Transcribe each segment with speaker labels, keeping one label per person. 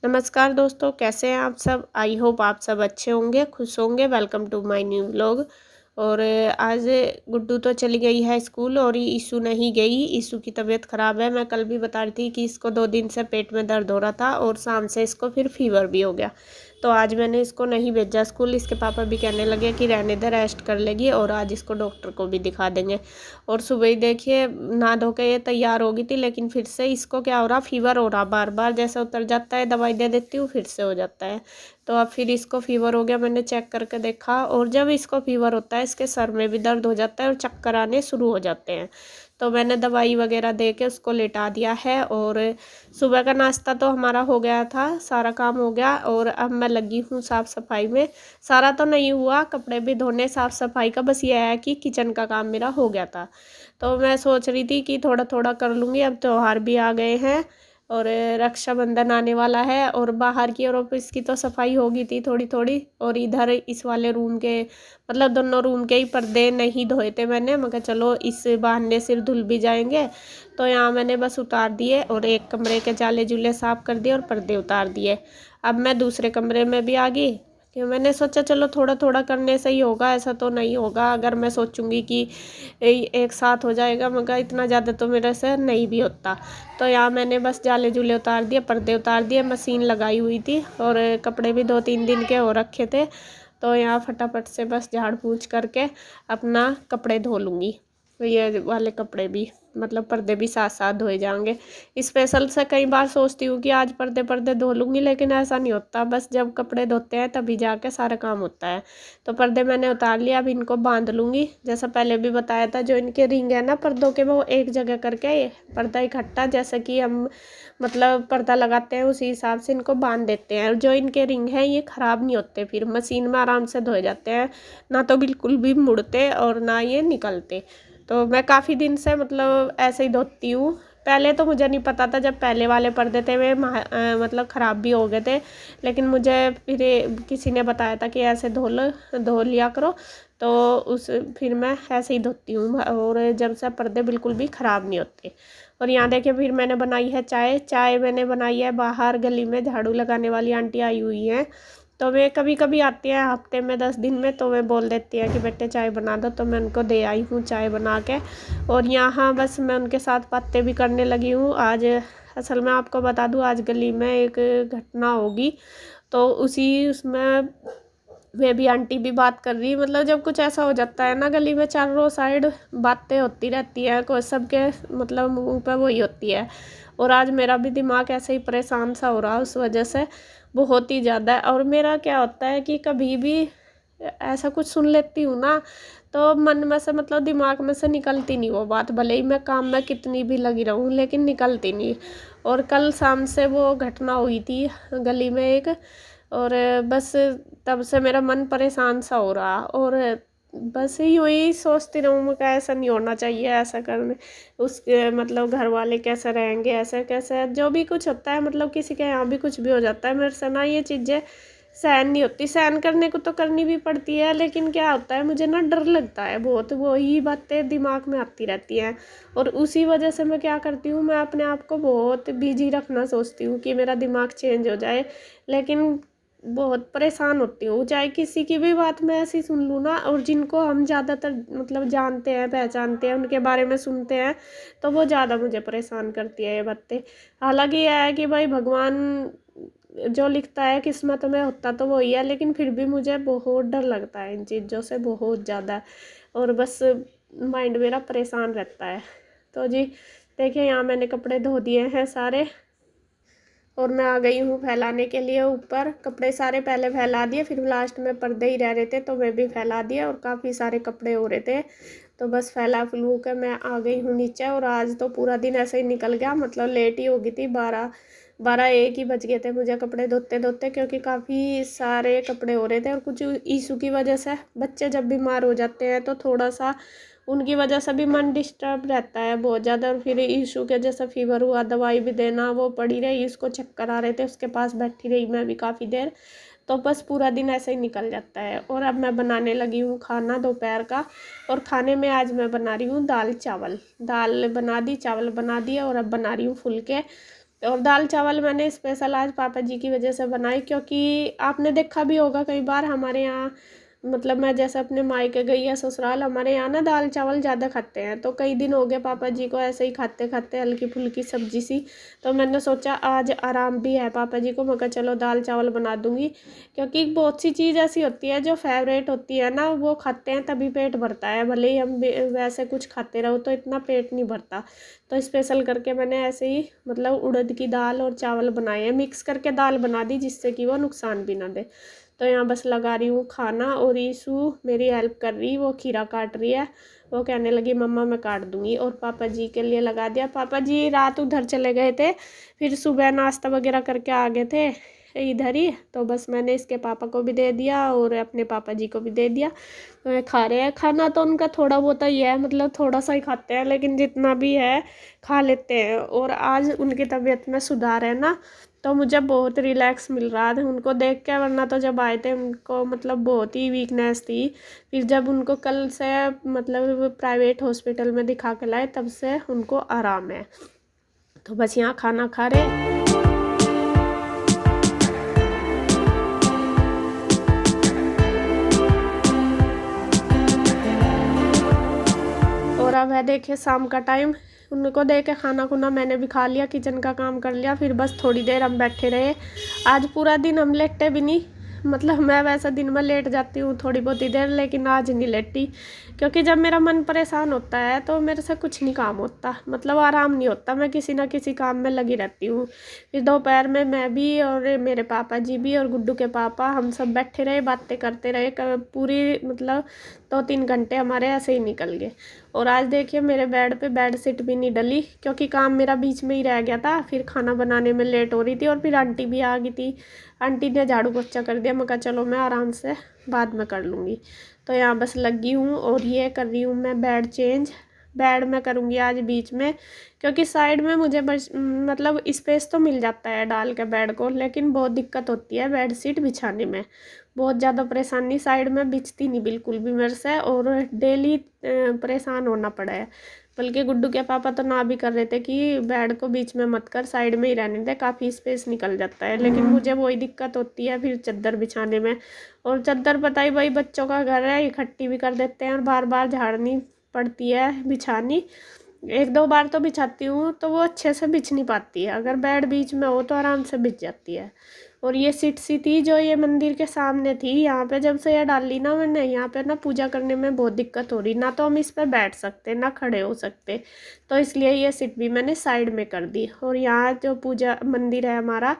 Speaker 1: नमस्कार दोस्तों, कैसे हैं आप सब? आई होप आप सब अच्छे होंगे, खुश होंगे। Welcome to my new vlog. और आज गुड्डू तो चली गई है स्कूल और ईशू नहीं गई। ईशू की तबीयत ख़राब है। मैं कल भी बता रही थी कि इसको 2 दिन से पेट में दर्द हो रहा था और शाम से इसको फिर फीवर भी हो गया। तो आज मैंने इसको नहीं भेजा स्कूल। इसके पापा भी कहने लगे कि रहने दे, रेस्ट कर लेगी और आज इसको डॉक्टर को भी दिखा देंगे। और सुबह ही देखिए नहा धो के ये तैयार हो गई थी, लेकिन फिर से इसको क्या हो रहा, फीवर हो रहा। बार बार जैसे उतर जाता है, दवाई दे देती हूँ, फिर से हो जाता है। तो अब फिर इसको फीवर हो गया। मैंने चेक करके देखा और जब इसको फीवर होता है इसके सर में भी दर्द हो जाता है और चक्कर आने शुरू हो जाते हैं। तो मैंने दवाई वगैरह दे के उसको लेटा दिया है। और सुबह का नाश्ता तो हमारा हो गया था, सारा काम हो गया और अब मैं लगी हूँ साफ़ सफाई में। सारा तो नहीं हुआ, कपड़े भी धोने, साफ़ सफाई का बस ये है कि किचन का काम मेरा हो गया था। तो मैं सोच रही थी कि थोड़ा थोड़ा कर लूँगी। अब त्योहार भी आ गए हैं और रक्षाबंधन आने वाला है और बाहर की और ऑफिस की तो सफाई होगी थी थोड़ी थोड़ी। और इधर इस वाले रूम के मतलब दोनों रूम के ही पर्दे नहीं धोए थे मैंने, मगर चलो इस बहाने सिर धुल भी जाएंगे। तो यहाँ मैंने बस उतार दिए और एक कमरे के जाले जुले साफ़ कर दिए और पर्दे उतार दिए। अब मैं दूसरे कमरे में भी आ गई कि मैंने सोचा चलो थोड़ा थोड़ा करने से ही होगा, ऐसा तो नहीं होगा अगर मैं सोचूंगी कि एक साथ हो जाएगा, मगर इतना ज़्यादा तो मेरे से नहीं भी होता। तो यहाँ मैंने बस जाले जूले उतार दिए, पर्दे उतार दिए, मशीन लगाई हुई थी और कपड़े भी 2-3 दिन के हो रखे थे। तो यहाँ फटाफट से बस झाड़ पोंछ करके अपना कपड़े धो लूँगी। ये वाले कपड़े भी मतलब पर्दे भी साथ साथ धोए जाएंगे। स्पेशल से कई बार सोचती हूँ कि आज पर्दे पर्दे धो लूँगी, लेकिन ऐसा नहीं होता। बस जब कपड़े धोते हैं तभी जाके सारा काम होता है। तो पर्दे मैंने उतार लिया, अब इनको बांध लूँगी। जैसा पहले भी बताया था, जो इनके रिंग है ना पर्दों के, वो एक जगह करके पर्दा इकट्ठा जैसे कि हम मतलब पर्दा लगाते हैं उसी हिसाब से इनको बांध देते हैं। और जो इनके रिंग हैं ये ख़राब नहीं होते, फिर मशीन में आराम से धोए जाते हैं, ना तो बिल्कुल भी मुड़ते और ना ये निकलते। तो मैं काफ़ी दिन से मतलब ऐसे ही धोती हूँ। पहले तो मुझे नहीं पता था, जब पहले वाले पर्दे थे वे मतलब ख़राब भी हो गए थे, लेकिन मुझे फिर किसी ने बताया था कि ऐसे धो लिया करो। तो उस फिर मैं ऐसे ही धोती हूँ और जब से पर्दे बिल्कुल भी ख़राब नहीं होते। और यहाँ देखिए फिर मैंने बनाई है चाय। चाय मैंने बनाई है बाहर गली में, झाड़ू लगाने वाली आंटी आई हुई हैं। तो वे कभी कभी आती हैं हफ्ते में 10 दिन में, तो वे बोल देती है कि बेटे चाय बना दो, तो मैं उनको दे आई हूँ चाय बना के। और यहाँ बस मैं उनके साथ बातें भी करने लगी हूँ। आज असल में आपको बता दूँ, आज गली में एक घटना होगी, तो उसमें वे भी आंटी भी बात कर रही। मतलब जब कुछ ऐसा हो जाता है ना गली में, चारों साइड बातें होती रहती है, कोई सबके मतलब मुंह पे वही होती है। और आज मेरा भी दिमाग ऐसे ही परेशान सा हो रहा उस वजह से, बहुत ही ज़्यादा। और मेरा क्या होता है कि कभी भी ऐसा कुछ सुन लेती हूँ ना, तो मन में से मतलब दिमाग में से निकलती नहीं वो बात, भले ही मैं काम में कितनी भी लगी रहूँ लेकिन निकलती नहीं। और कल शाम से वो घटना हुई थी गली में एक, और बस तब से मेरा मन परेशान सा हो रहा। और बस यूँ ही सोचती रहूँ मैं, क्या ऐसा नहीं होना चाहिए, ऐसा करने उसके मतलब घर वाले कैसे रहेंगे, ऐसे कैसे जो भी कुछ होता है, मतलब किसी के यहाँ भी कुछ भी हो जाता है, मेरे से ना ये चीज़ें सहन नहीं होती। सहन करने को तो करनी भी पड़ती है, लेकिन क्या होता है मुझे ना डर लगता है बहुत, वही बातें दिमाग में आती रहती हैं। और उसी वजह से मैं क्या करती हूँ, मैं अपने आप को बहुत बिजी रखना सोचती हूँ कि मेरा दिमाग चेंज हो जाए, लेकिन बहुत परेशान होती हूँ। चाहे किसी की भी बात मैं ऐसी सुन लूँ ना, और जिनको हम ज़्यादातर मतलब जानते हैं पहचानते हैं उनके बारे में सुनते हैं, तो वो ज़्यादा मुझे परेशान करती है ये बातें। हालांकि यह है कि भाई भगवान जो लिखता है किस्मत में होता तो वही है, लेकिन फिर भी मुझे बहुत डर लगता है इन चीज़ों से, बहुत ज़्यादा। और बस माइंड मेरा परेशान रहता है। तो जी देखिए यहाँ मैंने कपड़े धो दिए हैं सारे, और मैं आ गई हूँ फैलाने के लिए ऊपर। कपड़े सारे पहले फैला दिए, फिर लास्ट में पर्दे ही रह रहे थे तो वे भी फैला दिए, और काफ़ी सारे कपड़े हो रहे थे, तो बस फैला फैलू के मैं आ गई हूँ नीचे। और आज तो पूरा दिन ऐसे ही निकल गया, मतलब लेट ही हो गई थी, 12 1 ही बज गए थे मुझे कपड़े धोते धोते, क्योंकि काफ़ी सारे कपड़े हो रहे थे। और कुछ इशू की वजह से, बच्चे जब बीमार हो जाते हैं तो थोड़ा सा उनकी वजह से भी मन डिस्टर्ब रहता है बहुत ज़्यादा। और फिर इशू के जैसा फीवर हुआ, दवाई भी देना, वो पड़ी रही, इसको चक्कर आ रहे थे, उसके पास बैठी रही मैं भी काफ़ी देर। तो बस पूरा दिन ऐसे ही निकल जाता है। और अब मैं बनाने लगी हूँ खाना दोपहर का। और खाने में आज मैं बना रही हूँ दाल चावल। दाल बना दी, चावल बना दिए, और अब बना रही हूँ फुलके। और दाल चावल मैंने स्पेशल आज पापा जी की वजह से बनाए, क्योंकि आपने देखा भी होगा कई बार हमारे यहाँ, मतलब मैं जैसे अपने मायके गई या ससुराल, हमारे यहाँ ना दाल चावल ज़्यादा खाते हैं। तो कई दिन हो गए पापा जी को ऐसे ही खाते खाते हल्की फुल्की सब्जी सी। तो मैंने सोचा आज आराम भी है पापा जी को, मैं कहा चलो दाल चावल बना दूंगी। क्योंकि बहुत सी चीज़ ऐसी होती है जो फेवरेट होती है ना, वो खाते हैं तभी पेट भरता है, भले ही हम वैसे कुछ खाते रहो तो इतना पेट नहीं भरता। तो स्पेशल करके मैंने ऐसे ही मतलब उड़द की दाल और चावल बनाए हैं, मिक्स करके दाल बना दी जिससे कि वो नुकसान भी ना दे। तो यहाँ बस लगा रही हूँ खाना, और ईशु मेरी हेल्प कर रही, वो खीरा काट रही है। वो कहने लगी मम्मा मैं काट दूंगी। और पापा जी के लिए लगा दिया, पापा जी रात उधर चले गए थे, फिर सुबह नाश्ता वगैरह करके आ गए थे इधर ही। तो बस मैंने इसके पापा को भी दे दिया और अपने पापा जी को भी दे दिया। तो ये खा रहे हैं। खाना तो उनका थोड़ा बहुत ही है, मतलब थोड़ा सा ही खाते हैं, लेकिन जितना भी है खा लेते हैं। और आज उनकी तबीयत में सुधार है ना, तो मुझे बहुत रिलैक्स मिल रहा था उनको देख के। वरना तो जब आए थे उनको मतलब बहुत ही वीकनेस थी। फिर जब उनको कल से मतलब प्राइवेट हॉस्पिटल में दिखा के लाए, तब से उनको आराम है। तो बस यहाँ खाना खा रहे। और अब है देखिए शाम का टाइम, उनको दे के खाना खुना मैंने भी खा लिया, किचन का काम कर लिया। फिर बस थोड़ी देर हम बैठे रहे। आज पूरा दिन हम लेटे भी नहीं, मतलब मैं वैसे दिन में लेट जाती हूँ थोड़ी बहुत ही देर, लेकिन आज नहीं लेटी। क्योंकि जब मेरा मन परेशान होता है तो मेरे से कुछ नहीं काम होता, मतलब आराम नहीं होता, मैं किसी ना किसी काम में लगी रहती हूँ। फिर दोपहर में मैं भी और मेरे पापा जी भी और गुड्डू के पापा हम सब बैठे रहे, बातें करते रहे। पूरी मतलब 2-3 घंटे हमारे ऐसे ही निकल गए। और आज देखिए मेरे बेड पे बेड शीट भी नहीं डली, क्योंकि काम मेरा बीच में ही रह गया था। फिर खाना बनाने में लेट हो रही थी, और फिर आंटी भी आ गई थी। आंटी ने झाड़ू पोछा कर दिया, मैं कहा चलो मैं आराम से बाद में कर लूँगी। तो यहाँ बस लगी हूँ, और ये कर रही हूँ मैं बेड चेंज। बेड में करूँगी आज बीच में, क्योंकि साइड में मुझे बस मतलब स्पेस तो मिल जाता है डाल के बेड को, लेकिन बहुत दिक्कत होती है बेड शीट बिछाने में, बहुत ज़्यादा परेशानी। साइड में बिछती नहीं बिल्कुल भी मेरे से, और डेली परेशान होना पड़ा है। बल्कि गुड्डू के पापा तो ना भी कर रहे थे कि बेड को बीच में मत कर, साइड में ही रहने दे, काफ़ी स्पेस निकल जाता है। लेकिन मुझे वही दिक्कत होती है फिर चादर बिछाने में। और चादर पता ही भाई बच्चों का घर है, इकट्ठी भी कर देते हैं और बार बार झाड़नी पड़ती है बिछानी। 1-2 बार तो बिछाती हूँ तो वो अच्छे से बिछ नहीं पाती है, अगर बेड बीच में हो तो आराम से बिछ जाती है। और ये सीट सी थी जो ये मंदिर के सामने थी, यहाँ पे जब से ये डाल ली ना मैंने, यहाँ पे ना पूजा करने में बहुत दिक्कत हो रही, ना तो हम इस पर बैठ सकते ना खड़े हो सकते। तो इसलिए ये सीट भी मैंने साइड में कर दी। और यहाँ जो पूजा मंदिर है हमारा,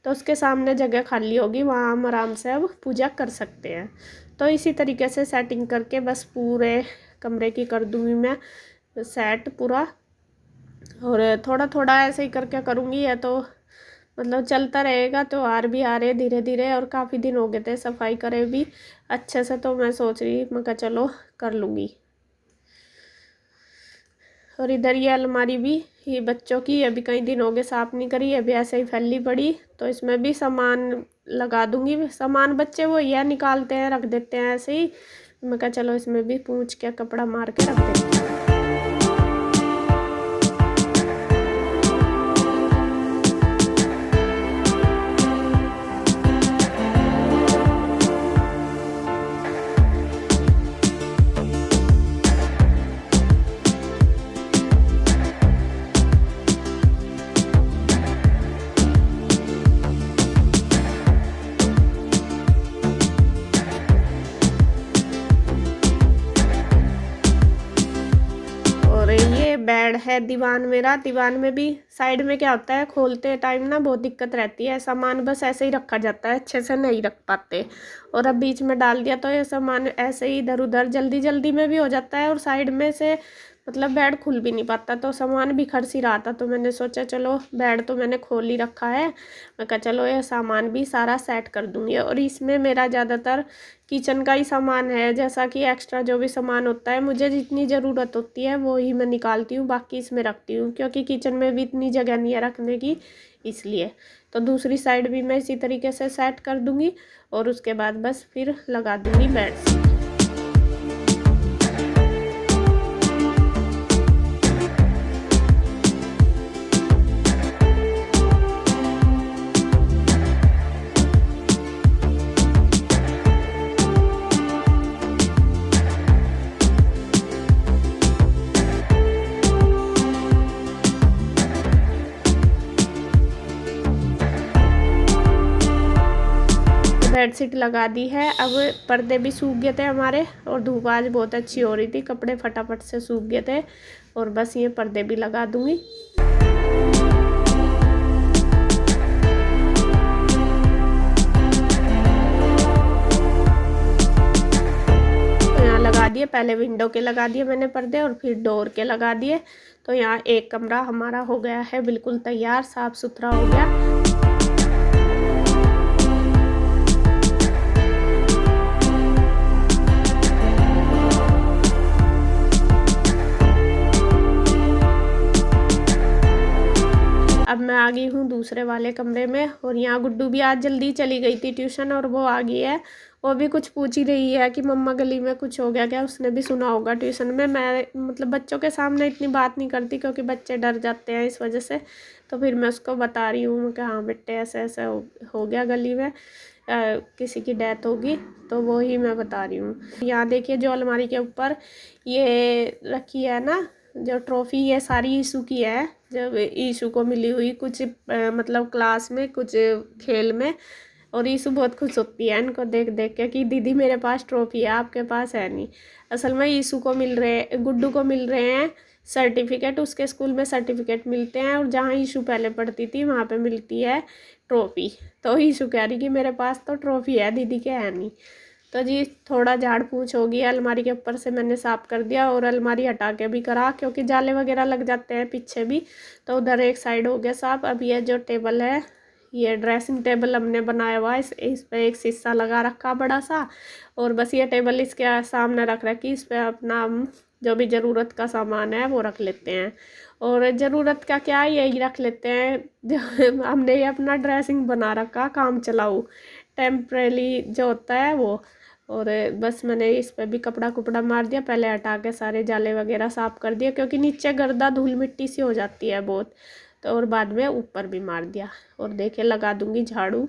Speaker 1: तो उसके सामने जगह खाली होगी, वहाँ हम आराम से अब पूजा कर सकते हैं। तो इसी तरीके से सेटिंग करके बस पूरे कमरे की कर दूँगी मैं सेट पूरा। और थोड़ा थोड़ा ऐसे ही करके करूँगी, है तो मतलब चलता रहेगा। त्योहार भी आ रहे धीरे धीरे, और काफ़ी दिन हो गए थे सफाई करे भी अच्छे से, तो मैं सोच रही मैं कहा चलो कर लूँगी। और इधर ये अलमारी भी ये बच्चों की अभी कई दिन हो गए साफ़ नहीं करी, अभी ऐसे ही फैली पड़ी, तो इसमें भी सामान लगा दूँगी। सामान बच्चे वो यह निकालते हैं रख देते हैं ऐसे ही, मैं कहा चलो इसमें भी पूंछ के कपड़ा मार के रख देती हूँ। और ये बेड है दीवान मेरा, दीवान में भी साइड में क्या होता है खोलते टाइम ना बहुत दिक्कत रहती है, सामान बस ऐसे ही रखा जाता है, अच्छे से नहीं रख पाते। और अब बीच में डाल दिया तो ये सामान ऐसे ही इधर उधर जल्दी जल्दी में भी हो जाता है, और साइड में से मतलब बेड खुल भी नहीं पाता, तो सामान भी खर्च ही रहा था। तो मैंने सोचा चलो बेड तो मैंने खोल ही रखा है, मैं कहा चलो ये सामान भी सारा सेट कर दूँगी। और इसमें मेरा ज़्यादातर किचन का ही सामान है, जैसा कि एक्स्ट्रा जो भी सामान होता है मुझे जितनी ज़रूरत होती है वो ही मैं निकालती हूँ, बाकी इसमें रखती हूँ, क्योंकि किचन में भी इतनी जगह नहीं है रखने की, इसलिए। तो दूसरी साइड भी मैं इसी तरीके से सेट कर दूँगी, और उसके बाद बस फिर लगा दूँगी बेड। बेडशीट लगा दी है। अब पर्दे भी सूख गए थे हमारे और धूप आज बहुत अच्छी हो रही थी, कपड़े फटाफट से सूख गए थे और बस ये पर्दे भी लगा दूँगी। लगा दिए, पहले विंडो के लगा दिए मैंने पर्दे और फिर डोर के लगा दिए। तो यहाँ एक कमरा हमारा हो गया है बिल्कुल तैयार, साफ सुथरा हो गया। अब मैं आ गई हूँ दूसरे वाले कमरे में और यहाँ गुड्डू भी आज जल्दी चली गई थी ट्यूशन और वो आ गई है। वो भी कुछ पूछ ही रही है कि मम्मा गली में कुछ हो गया क्या। उसने भी सुना होगा ट्यूशन में। मैं मतलब बच्चों के सामने इतनी बात नहीं करती क्योंकि बच्चे डर जाते हैं इस वजह से। तो फिर मैं उसको बता रही हूँ कि हाँ बेटे ऐसे ऐसे हो गया गली में, किसी की डेथ होगी, तो वो ही मैं बता रही हूँ। यहाँ देखिए जो अलमारी के ऊपर ये रखी है ना जो ट्रॉफ़ी, ये सारी ईशू की है। जब ईशू को मिली हुई कुछ मतलब क्लास में कुछ खेल में, और ईशू बहुत खुश होती है इनको देख देख के कि दीदी मेरे पास ट्रॉफ़ी है आपके पास है नहीं। असल में ईशू को मिल रहे, गुड्डू को मिल रहे हैं सर्टिफिकेट। उसके स्कूल में सर्टिफिकेट मिलते हैं और जहाँ ईशू पहले पढ़ती थी वहाँ पे मिलती है ट्रॉफ़ी। तो ईशू कह रही कि मेरे पास तो ट्रॉफ़ी है दीदी के है नहीं। तो जी थोड़ा झाड़ पूछ होगी, अलमारी के ऊपर से मैंने साफ़ कर दिया और अलमारी हटा के भी करा क्योंकि जाले वगैरह लग जाते हैं पीछे भी। तो उधर एक साइड हो गया साफ़। अब ये जो टेबल है, ये ड्रेसिंग टेबल हमने बनाया हुआ है, इस पर एक शीशा लगा रखा बड़ा सा और बस ये टेबल इसके सामने रख रखी। इस पर अपना हम जो भी ज़रूरत का सामान है वो रख लेते हैं। और ज़रूरत का क्या, यही रख लेते हैं जो हमने ये अपना ड्रेसिंग बना रखा काम चलाऊ टेम्परेरी जो होता है वो। और बस मैंने इस पर भी कपड़ा कुपड़ा मार दिया, पहले हटा के सारे जाले वगैरह साफ़ कर दिया क्योंकि नीचे गर्दा धूल मिट्टी सी हो जाती है बहुत। तो और बाद में ऊपर भी मार दिया। और देखिए लगा दूंगी झाड़ू,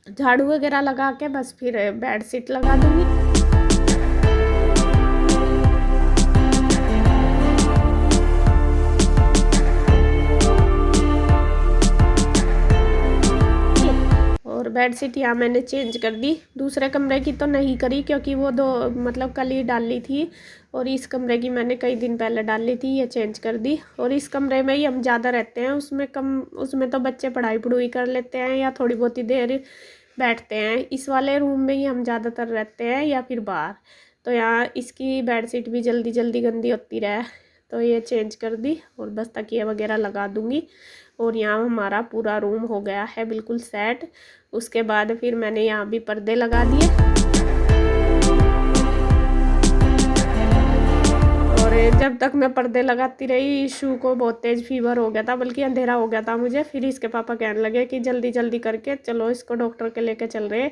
Speaker 1: झाड़ू वगैरह लगा के बस फिर बेडशीट लगा दूंगी। बेडशीट यहाँ मैंने चेंज कर दी। दूसरे कमरे की तो नहीं करी क्योंकि वो दो मतलब कल ही डाली थी और इस कमरे की मैंने कई दिन पहले डाली थी, ये चेंज कर दी। और इस कमरे में ही हम ज़्यादा रहते हैं, उसमें कम, उसमें तो बच्चे पढ़ाई पढ़ूई कर लेते हैं या थोड़ी बहुत ही देर बैठते हैं। इस वाले रूम में ही हम ज़्यादातर रहते हैं या फिर बाहर। तो यहाँ इसकी बेडशीट भी जल्दी जल्दी गंदी होती रहे, तो ये चेंज कर दी और बस तकिया वगैरह लगा दूँगी। और यहाँ हमारा पूरा रूम हो गया है बिल्कुल सेट। उसके बाद फिर मैंने यहाँ भी पर्दे लगा दिए और जब तक मैं पर्दे लगाती रही ईशू को बहुत तेज़ फीवर हो गया था, बल्कि अंधेरा हो गया था मुझे। फिर इसके पापा कहने लगे कि जल्दी जल्दी करके चलो इसको डॉक्टर के लेके चल रहे।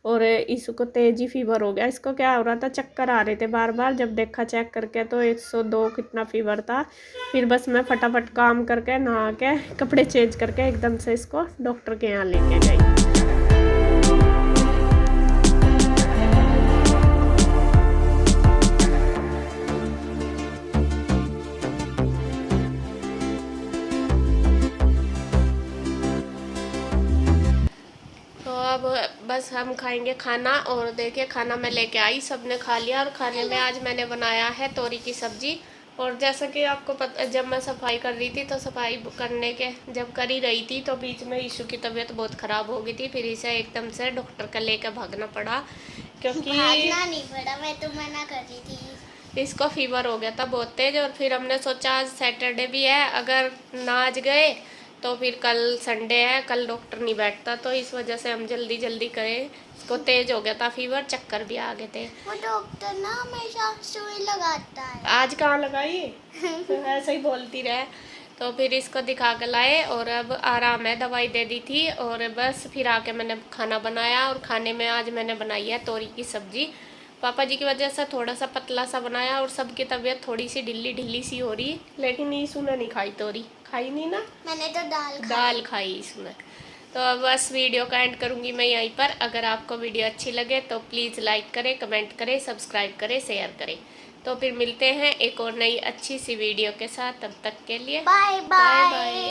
Speaker 1: और ईशू को तेज़ ही फीवर हो गया। इसको क्या हो रहा था, चक्कर आ रहे थे बार बार। जब देखा चेक करके तो 102 कितना फीवर था। फिर बस मैं फटाफट काम करके नहा के कपड़े चेंज करके एकदम से इसको डॉक्टर के यहाँ लेके गई। अब बस हम खाएंगे खाना। और देखिए खाना मैं लेके आई, सबने खा लिया। और खाने में आज मैंने बनाया है तोरी की सब्जी। और जैसा कि आपको पता, जब मैं सफाई कर रही थी तो सफाई करने के जब कर ही रही थी तो बीच में ईशू की तबीयत बहुत ख़राब हो गई थी। फिर इसे एकदम से डॉक्टर का लेकर भागना पड़ा क्योंकि
Speaker 2: भागना नहीं पड़ा, मैं तो मना कर रही थी।
Speaker 1: इसको फीवर हो गया था बहुत तेज़। और फिर हमने सोचा आज सैटरडे भी है, अगर ना आज गए तो फिर कल संडे है, कल डॉक्टर नहीं बैठता। तो इस वजह से हम जल्दी जल्दी करें। इसको तेज हो गया था फीवर, चक्कर भी आ गए थे।
Speaker 2: वो डॉक्टर ना हमेशा सुई लगाता है।
Speaker 1: आज कहाँ लगाई तो ऐसे ही बोलती रहे। तो फिर इसको दिखा के लाए और अब आराम है, दवाई दे दी थी। और बस फिर आके मैंने खाना बनाया। और खाने में आज मैंने बनाई है तोरी की सब्जी। पापा जी की वजह से थोड़ा सा पतला सा बनाया और सबकी तबीयत थोड़ी सी ढिल्ली ढिल्ली सी हो रही। लेकिन ईशू ने नहीं खाई तोरी, खाई नहीं ना,
Speaker 2: मैंने तो
Speaker 1: दाल खाई इसमें। तो अब बस वीडियो का एंड करूँगी मैं यहीं पर। अगर आपको वीडियो अच्छी लगे तो प्लीज़ लाइक करें, कमेंट करें, सब्सक्राइब करें, शेयर करें। तो फिर मिलते हैं एक और नई अच्छी सी वीडियो के साथ। तब तक के लिए
Speaker 2: बाय बाय।